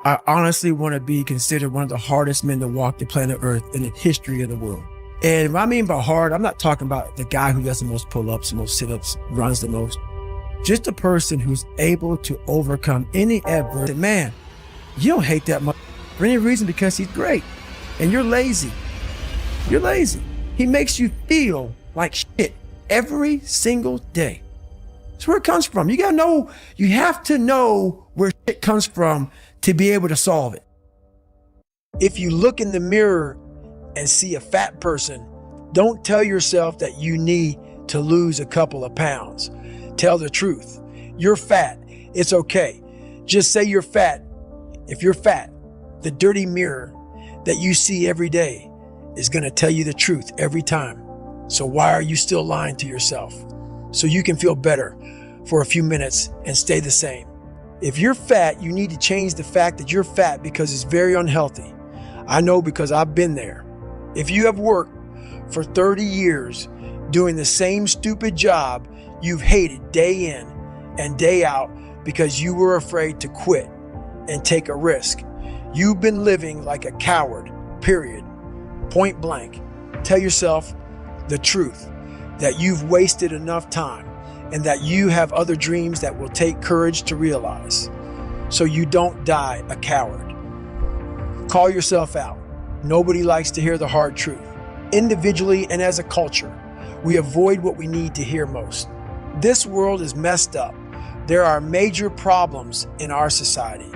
I honestly want to be considered one of the hardest men to walk the planet Earth in the history of the world. And what I mean by hard, I'm not talking about the guy who does the most pull-ups, the most sit-ups, runs the most. Just a person who's able to overcome any adversity. Man, you don't hate that much for any reason because he's great. And you're lazy. You're lazy. He makes you feel like shit every single day. That's where it comes from. You have to know where shit comes from to be able to solve it. If you look in the mirror and see a fat person, don't tell yourself that you need to lose a couple of pounds. Tell the truth. You're fat. It's okay. Just say you're fat. If you're fat, the dirty mirror that you see every day is going to tell you the truth every time. So why are you still lying to yourself? So you can feel better for a few minutes and stay the same. If you're fat, you need to change the fact that you're fat because it's very unhealthy. I know because I've been there. If you have worked for 30 years doing the same stupid job you've hated day in and day out because you were afraid to quit and take a risk, you've been living like a coward, period. Point blank. Tell yourself the truth, that you've wasted enough time and that you have other dreams that will take courage to realize, so you don't die a coward. Call yourself out. Nobody likes to hear the hard truth. Individually and as a culture, we avoid what we need to hear most. This world is messed up. There are major problems in our society.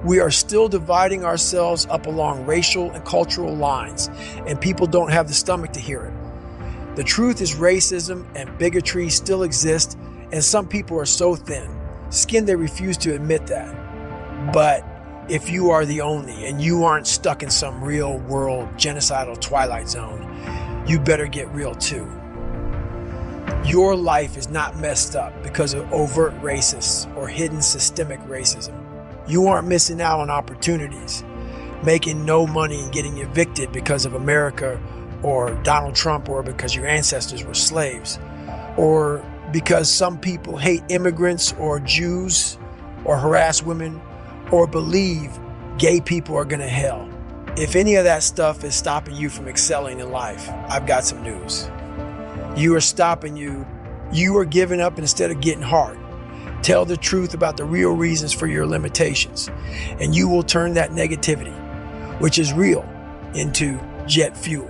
We are still dividing ourselves up along racial and cultural lines, and people don't have the stomach to hear it. The truth is racism and bigotry still exist, and some people are so thin-skinned they refuse to admit that. But if you are the only and you aren't stuck in some real world genocidal twilight zone, you better get real too. Your life is not messed up because of overt racists or hidden systemic racism. You aren't missing out on opportunities, making no money and getting evicted because of America or Donald Trump, or because your ancestors were slaves, or because some people hate immigrants or Jews or harass women or believe gay people are going to hell. If any of that stuff is stopping you from excelling in life, I've got some news. You are stopping you. You are giving up instead of getting hard. Tell the truth about the real reasons for your limitations, and you will turn that negativity, which is real, into jet fuel.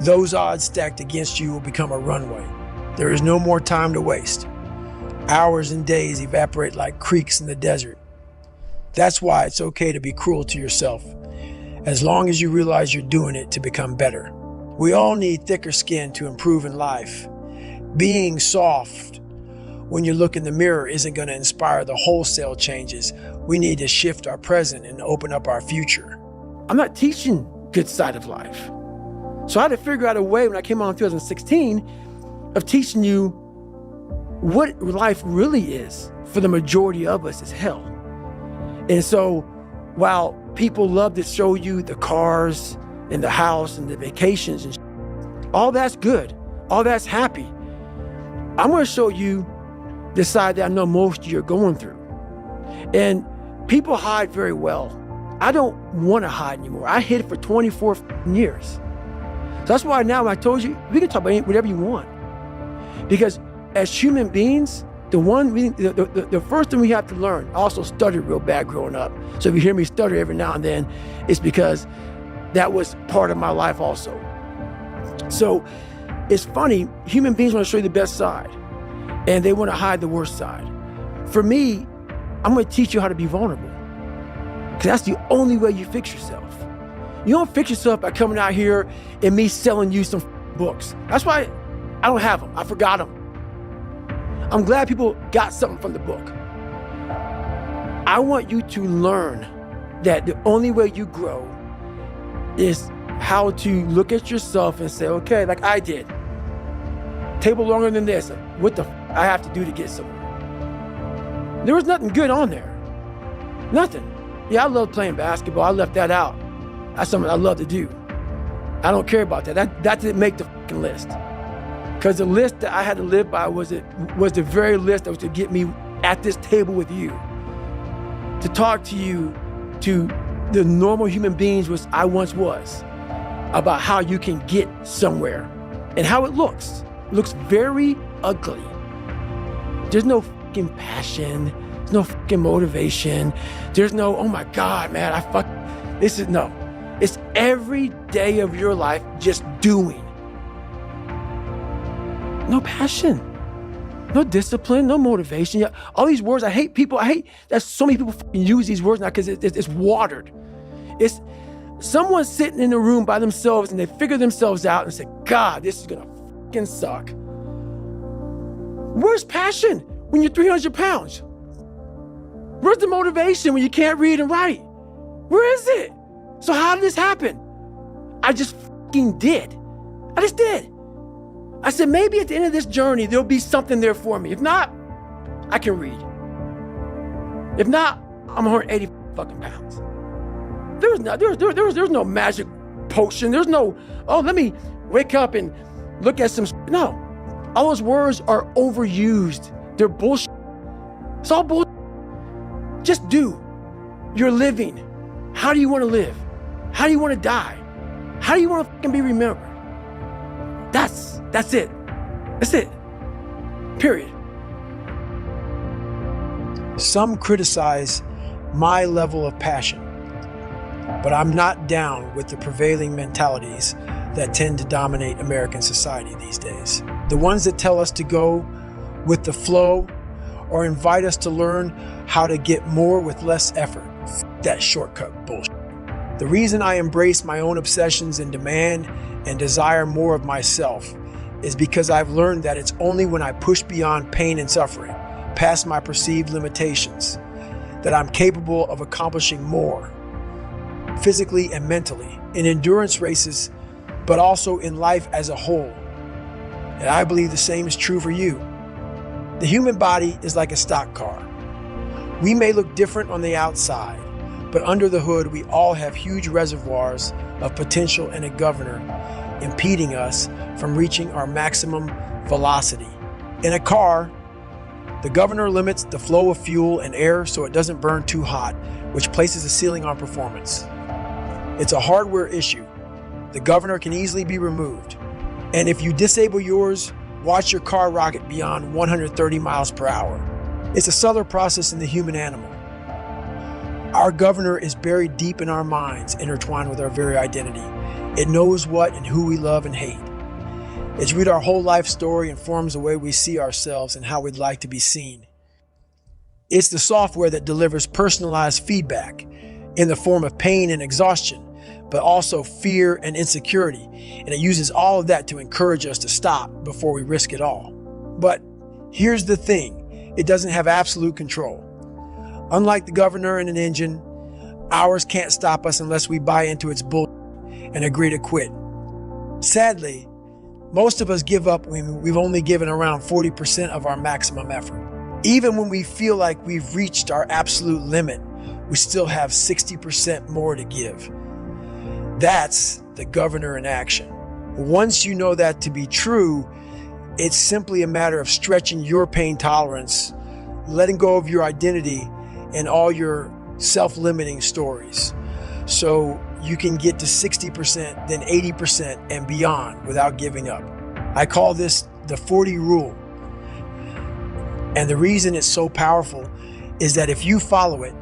Those odds stacked against you will become a runway. There is no more time to waste. Hours and days evaporate like creeks in the desert. That's why it's okay to be cruel to yourself, as long as you realize you're doing it to become better. We all need thicker skin to improve in life. Being soft when you look in the mirror isn't going to inspire the wholesale changes. We need to shift our present and open up our future. I'm not teaching good side of life. So I had to figure out a way when I came on in 2016 of teaching you what life really is for the majority of us is hell. And so while people love to show you the cars and the house and the vacations and all that's good, all that's happy, I'm going to show you the side that I know most of you are going through. And people hide very well. I don't want to hide anymore. I hid for 24 years. So that's why now when I told you, we can talk about whatever you want. Because as human beings, the first thing we have to learn, I also stuttered real bad growing up. So if you hear me stutter every now and then, it's because that was part of my life also. So it's funny, human beings want to show you the best side, and they want to hide the worst side. For me, I'm going to teach you how to be vulnerable, because that's the only way you fix yourself. You don't fix yourself by coming out here and me selling you some books. That's why I don't have them. I forgot them. I'm glad people got something from the book. I want you to learn that the only way you grow is how to look at yourself and say, okay, like I did. Table longer than this. What the I have to do to get somewhere? There was nothing good on there. Nothing. Yeah, I love playing basketball. I left that out. That's something I love to do. I don't care about that. That didn't make the fucking list. Because the list that I had to live by was the very list that was to get me at this table with you, to talk to you to the normal human beings which I once was, about how you can get somewhere and how it looks. It looks very ugly. There's no fucking passion. There's no fucking motivation. There's no, oh my God, man, no. It's every day of your life just doing. No passion, no discipline, no motivation. All these words, I hate that so many people fucking use these words now because it's watered. It's someone sitting in a room by themselves and they figure themselves out and say, God, this is gonna fucking suck. Where's passion when you're 300 pounds? Where's the motivation when you can't read and write? Where is it? So how did this happen? I just fucking did. I just did. I said, maybe at the end of this journey, there'll be something there for me. If not, I can read. If not, I'm 180 fucking pounds. There's no magic potion. There's no, oh, let me wake up and look at some, no. All those words are overused. They're bullshit. It's all bullshit. Just do. You're living. How do you want to live? How do you want to die? How do you want to fucking be remembered? That's it. That's it. Period. Some criticize my level of passion, but I'm not down with the prevailing mentalities that tend to dominate American society these days. The ones that tell us to go with the flow or invite us to learn how to get more with less effort. That shortcut bullshit. The reason I embrace my own obsessions and demand and desire more of myself is because I've learned that it's only when I push beyond pain and suffering, past my perceived limitations, that I'm capable of accomplishing more, physically and mentally, in endurance races, but also in life as a whole. And I believe the same is true for you. The human body is like a stock car. We may look different on the outside, but under the hood, we all have huge reservoirs of potential and a governor impeding us from reaching our maximum velocity. In a car, the governor limits the flow of fuel and air so it doesn't burn too hot, which places a ceiling on performance. It's a hardware issue. The governor can easily be removed. And if you disable yours, watch your car rocket beyond 130 miles per hour. It's a subtle process in the human animal. Our governor is buried deep in our minds, intertwined with our very identity. It knows what and who we love and hate. It's read our whole life story and forms the way we see ourselves and how we'd like to be seen. It's the software that delivers personalized feedback in the form of pain and exhaustion, but also fear and insecurity. And it uses all of that to encourage us to stop before we risk it all. But here's the thing, it doesn't have absolute control. Unlike the governor in an engine, ours can't stop us unless we buy into its bullshit and agree to quit. Sadly, most of us give up when we've only given around 40% of our maximum effort. Even when we feel like we've reached our absolute limit, we still have 60% more to give. That's the governor in action. Once you know that to be true, it's simply a matter of stretching your pain tolerance, letting go of your identity and all your self-limiting stories, so you can get to 60%, then 80% and beyond without giving up. I call this the 40 rule. And the reason it's so powerful is that if you follow it,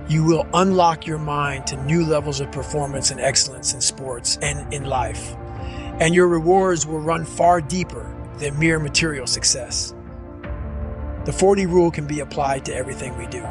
you will unlock your mind to new levels of performance and excellence in sports and in life. And your rewards will run far deeper than mere material success. The 40 rule can be applied to everything we do.